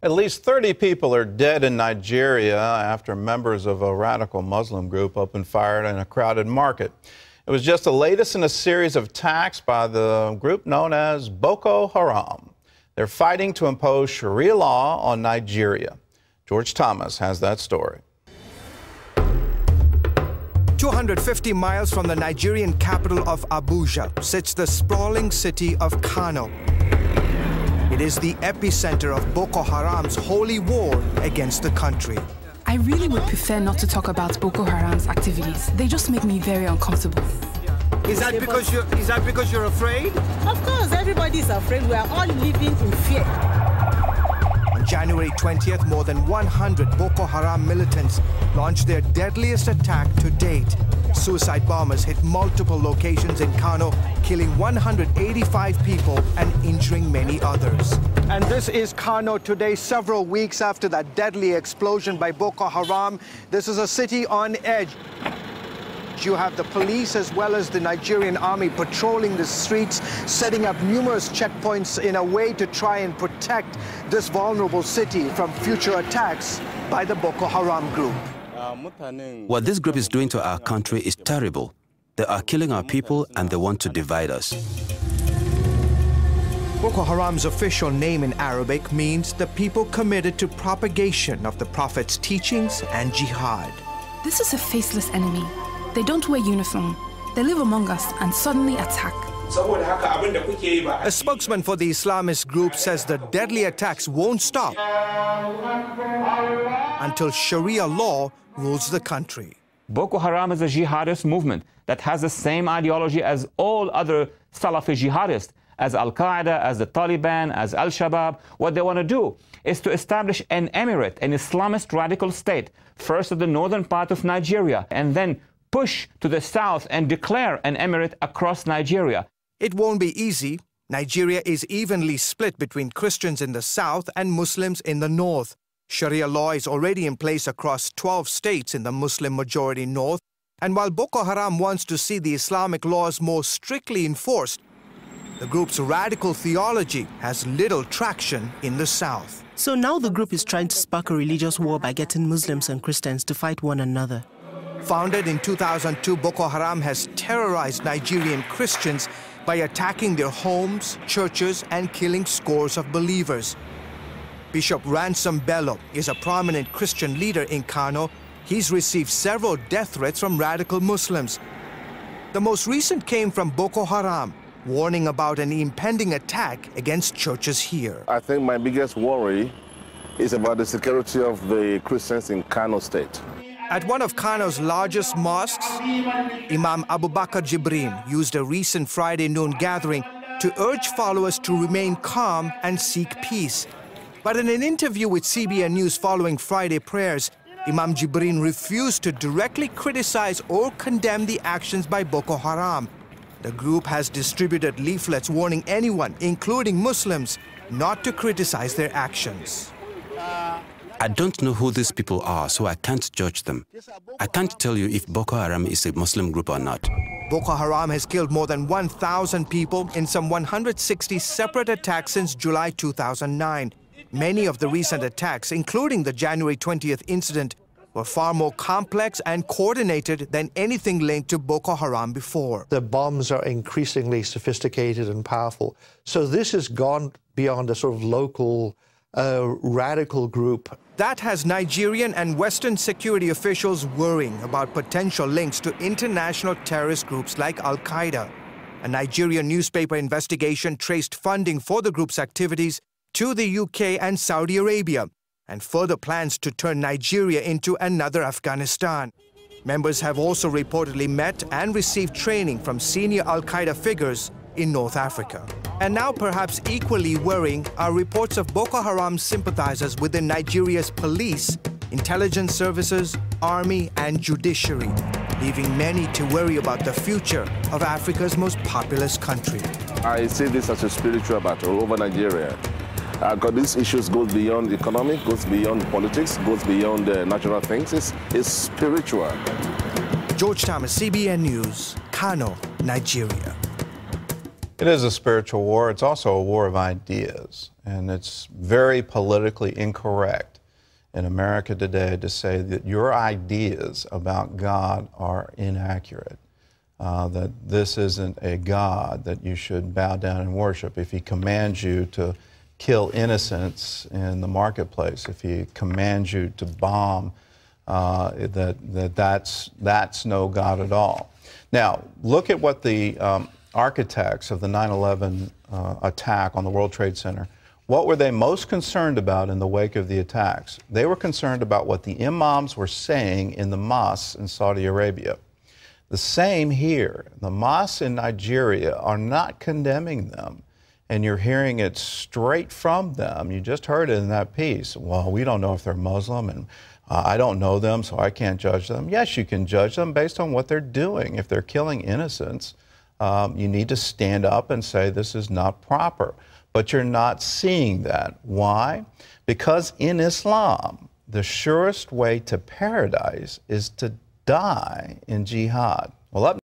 At least 30 people are dead in Nigeria after members of a radical Muslim group opened fire in a crowded market. It was just the latest in a series of attacks by the group known as Boko Haram. They're fighting to impose Sharia law on Nigeria. George Thomas has that story. 250 miles from the Nigerian capital of Abuja sits the sprawling city of Kano. It is the epicenter of Boko Haram's holy war against the country. I really would prefer not to talk about Boko Haram's activities. They just make me very uncomfortable. Is that because you're afraid? Of course, everybody's afraid. We are all living in fear. On January 20th, more than 100 Boko Haram militants launched their deadliest attack to date. Suicide bombers hit multiple locations in Kano, killing 185 people and injuring many others. And this is Kano today, several weeks after that deadly explosion by Boko Haram. This is a city on edge. You have the police as well as the Nigerian army patrolling the streets, setting up numerous checkpoints in a way to try and protect this vulnerable city from future attacks by the Boko Haram group. What this group is doing to our country is terrible. They are killing our people and they want to divide us. Boko Haram's official name in Arabic means the people committed to propagation of the Prophet's teachings and jihad. This is a faceless enemy. They don't wear uniform. They live among us and suddenly attack. A spokesman for the Islamist group says the deadly attacks won't stop until Sharia law rules the country. Boko Haram is a jihadist movement that has the same ideology as all other Salafi jihadists, as Al-Qaeda, as the Taliban, as Al-Shabaab. What they want to do is to establish an emirate, an Islamist radical state, first at the northern part of Nigeria, and then push to the south and declare an emirate across Nigeria. It won't be easy. Nigeria is evenly split between Christians in the south and Muslims in the north. Sharia law is already in place across 12 states in the Muslim-majority north. And while Boko Haram wants to see the Islamic laws more strictly enforced, the group's radical theology has little traction in the south. So now the group is trying to spark a religious war by getting Muslims and Christians to fight one another. Founded in 2002, Boko Haram has terrorized Nigerian Christians by attacking their homes, churches, and killing scores of believers. Bishop Ransom Bello is a prominent Christian leader in Kano. He's received several death threats from radical Muslims. The most recent came from Boko Haram, warning about an impending attack against churches here. I think my biggest worry is about the security of the Christians in Kano State. At one of Kano's largest mosques, Imam Abubakar Jibrin used a recent Friday noon gathering to urge followers to remain calm and seek peace. But in an interview with CBN News following Friday prayers, Imam Jibrin refused to directly criticize or condemn the actions by Boko Haram. The group has distributed leaflets warning anyone, including Muslims, not to criticize their actions. I don't know who these people are, so I can't judge them. I can't tell you if Boko Haram is a Muslim group or not. Boko Haram has killed more than 1,000 people in some 160 separate attacks since July 2009. Many of the recent attacks, including the January 20th incident, were far more complex and coordinated than anything linked to Boko Haram before. The bombs are increasingly sophisticated and powerful. So this has gone beyond a sort of local radical group. That has Nigerian and Western security officials worrying about potential links to international terrorist groups like Al-Qaeda. A Nigerian newspaper investigation traced funding for the group's activities to the UK and Saudi Arabia, and further plans to turn Nigeria into another Afghanistan. Members have also reportedly met and received training from senior Al-Qaeda figures in North Africa. And now, perhaps equally worrying, are reports of Boko Haram sympathizers within Nigeria's police, intelligence services, army, and judiciary, leaving many to worry about the future of Africa's most populous country. I see this as a spiritual battle over Nigeria. Because these issues go beyond economic, goes beyond politics, goes beyond natural things. It's spiritual. George Thomas, CBN News, Kano, Nigeria. It is a spiritual war. It's also a war of ideas. And it's very politically incorrect in America today to say that your ideas about God are inaccurate, that this isn't a God that you should bow down and worship. If he commands you to kill innocents in the marketplace, if he commands you to bomb, that's no God at all. Now, look at what the architects of the 9/11 attack on the World Trade Center, what were they most concerned about in the wake of the attacks? They were concerned about what the imams were saying in the mosques in Saudi Arabia. The same here. The mosques in Nigeria are not condemning them, and you're hearing it straight from them. You just heard it in that piece. Well, we don't know if they're Muslim, and I don't know them, so I can't judge them. Yes, you can judge them based on what they're doing. If they're killing innocents, you need to stand up and say this is not proper. But you're not seeing that. Why? Because in Islam, the surest way to paradise is to die in jihad. Well, up